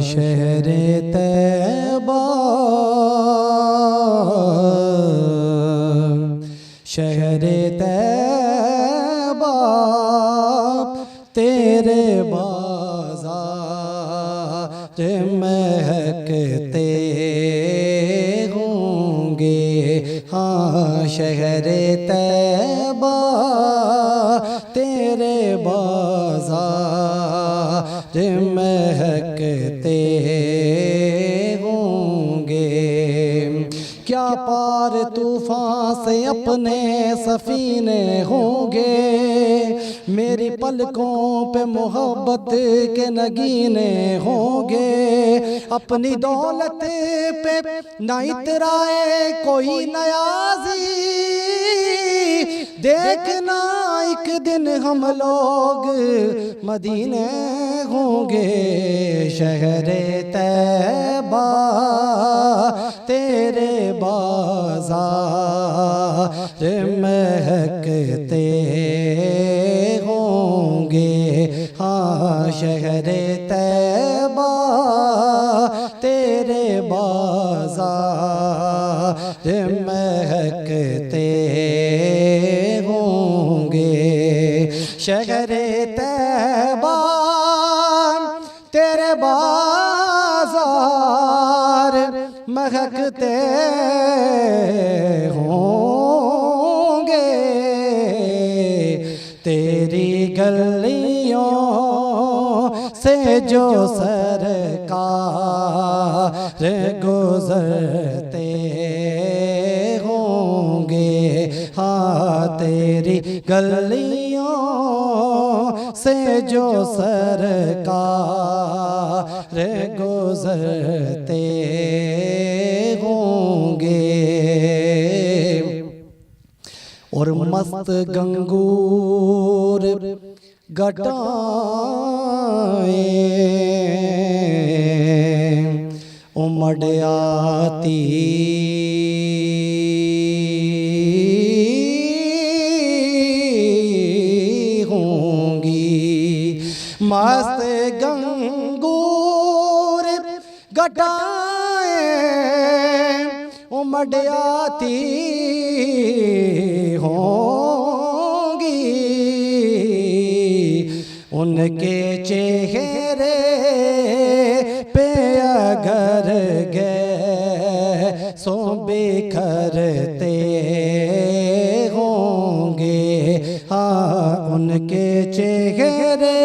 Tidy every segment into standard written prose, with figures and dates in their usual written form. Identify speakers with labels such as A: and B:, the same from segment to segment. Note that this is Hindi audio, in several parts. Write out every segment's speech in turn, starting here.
A: शहरे तैबा शहरे तैबा तेरे बाज़ार महकते होंगे। हाँ शहरे तैबा तेरे बाज़ार महकते होंगे। क्या पार तूफान से अपने सफीने होंगे, मेरी पलकों पे मोहब्बत के नगीने होंगे। अपनी दौलत पे ना इतराए कोई नयाजी, देखना एक दिन हम लोग मदीने होंगे। शहरे तैबा तेरे बाज़ार महकते होंगे। हाँ शहरे तैबा तेरे बाज़ार महकते होंगे। शहरे तैबा तेरे बाज़ार महकते होंगे। तेरी गलियों से जो सरकार गुजरते होंगे। हाँ तेरी गलियों से जो सरकार गुजरते होंगे। और मस्त गंगूर गटाएं उमड़ आती होंगी। मस्त गंगूर गटाएं उमड़ आती होंगी। उनके चेहरे पे अगर गए सो बिखरते होंगे। हाँ उनके चेहरे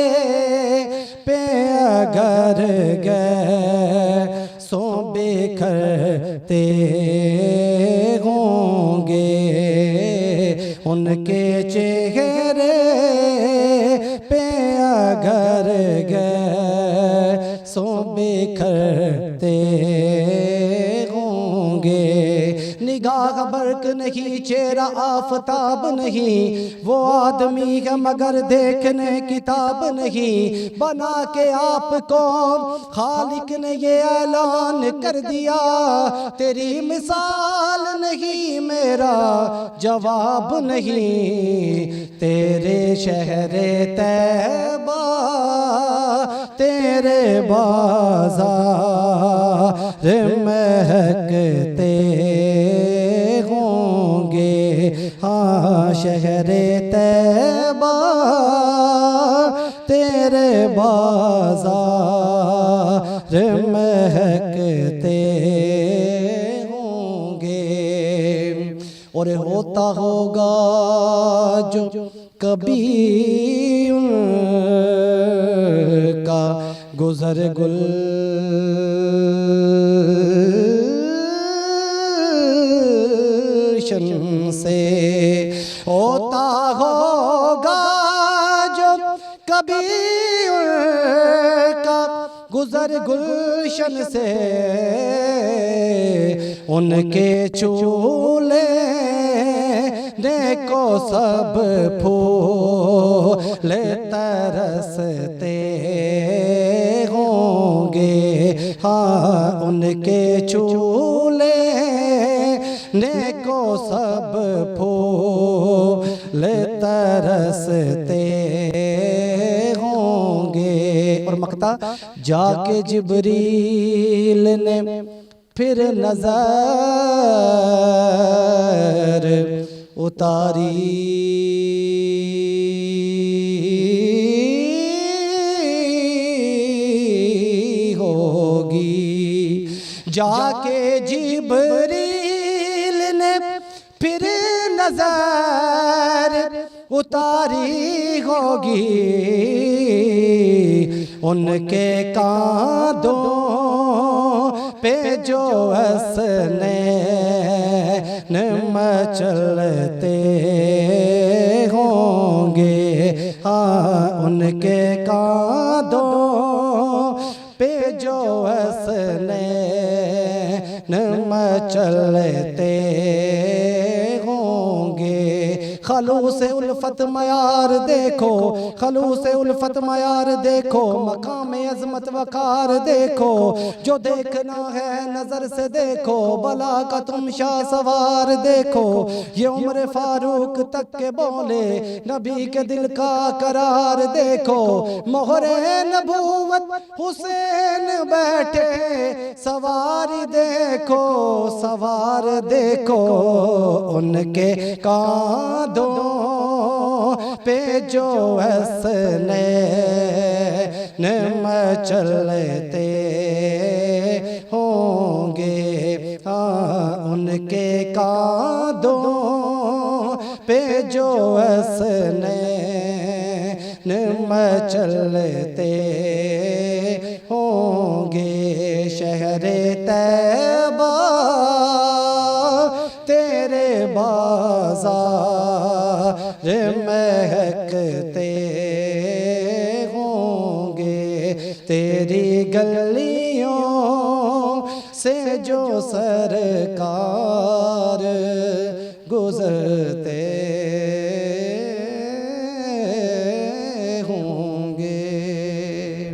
A: पे अगर गए सो बिखरते होंगे। उनके चेहरे पे अगर गए सो बिखरते होंगे। निगाह बर्क नहीं, चेहरा आफताब नहीं, वो आदमी है मगर देखने किताब नहीं। बना के आपको खालिक ने ये ऐलान कर दिया, तेरी मिसाल नहीं मेरा जवाब नहीं। तेरे शहरे तैबा तेरे बाज़ार महकते होंगे। हाँ शहरे तैबा तेरे बाज़ार महकते होंगे। और होता होगा जो कभी उनका गुज़र गुलशन से, होता होगा जो कभी उनका गुज़र गुलशन से। उनके चूल्हे देखो सब फूल तरसते होंगे। हाँ उनके चूल्हे देखो सब फूल तरसते होंगे। और मकता जाके जिब्रील ने फिर नजर उतारी होगी। जाके जिब्रील ने फिर नजर उतारी होगी, उनके कांधों पे जो हंसने मचलते होंगे। हाँ, उनके कांधों पे जो हंसने मचलते होंगे। खलूस उल्फत मयार देखो, खलूस उल्फत मयार देखो, मकाम अज़मत वकार देखो, जो देखना है नजर से देखो, बला का तुम शाह सवार देखो। ये उम्र फारूक तक के बोले नबी के दिल का करार देखो। मोहरे नबूवत हुसैन बैठे सवारी देखो, सवार देखो, उनके कांधों पे जो हंसने मचलते होंगे। हाँ, उनके कांधों पे जो हंसने मचलते होंगे। शहरे तैबा तेरे बाज़ार महकते होंगे, तेरी गलियों से जो सरकार